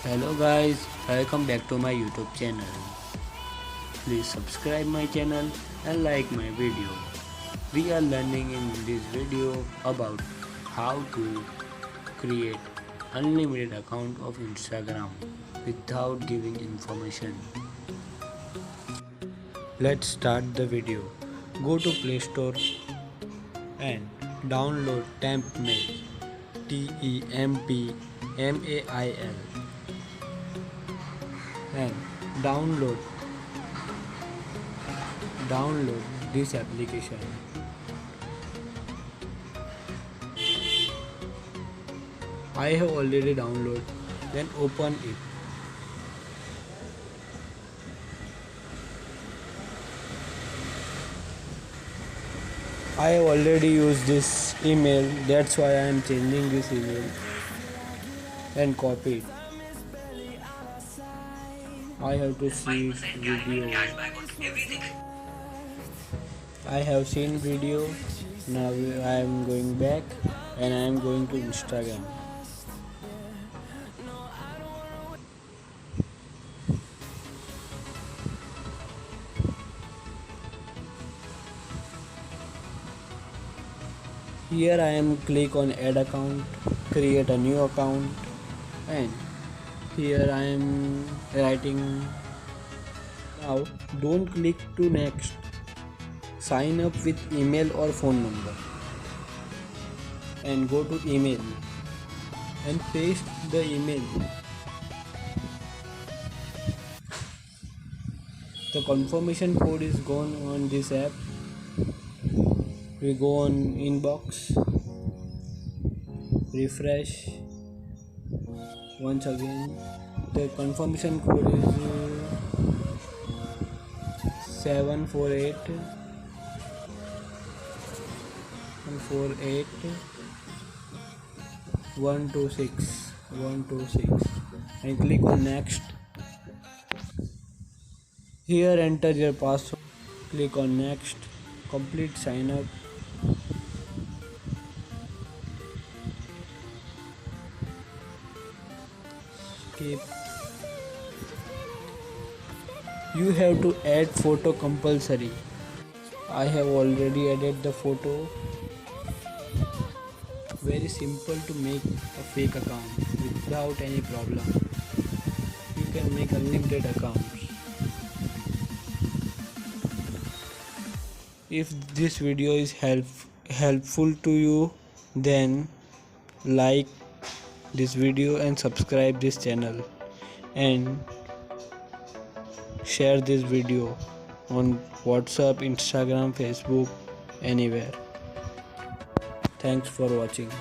Hello guys, welcome back to my YouTube channel. Please subscribe my channel and like my video. We are learning in this video about how to create unlimited account of Instagram without giving information. Let's start the video. Go to Play Store and download Tempmail. TEMPMAIL and download this application. I have already downloaded, then open it. I have already used this email, that's why I am changing this email and copy it. I have to see video. I have seen video. Now I am going back and I am going to Instagram. Here I am click on add account, create a new account, and here I am writing. Now don't click to next. Sign up with email or phone number and go to email and paste the email. The confirmation code is gone on this app. We go on inbox, refresh once again. The confirmation code is 748 126 and click on next. Here enter your password, click on next, complete sign up. Skip. You have to add photo compulsory. I have already added the photo. Very simple to make a fake account without any problem. You can make unlimited accounts. If this video is helpful to you, then like this video and subscribe this channel and share this video on WhatsApp, Instagram, Facebook, anywhere. Thanks for watching.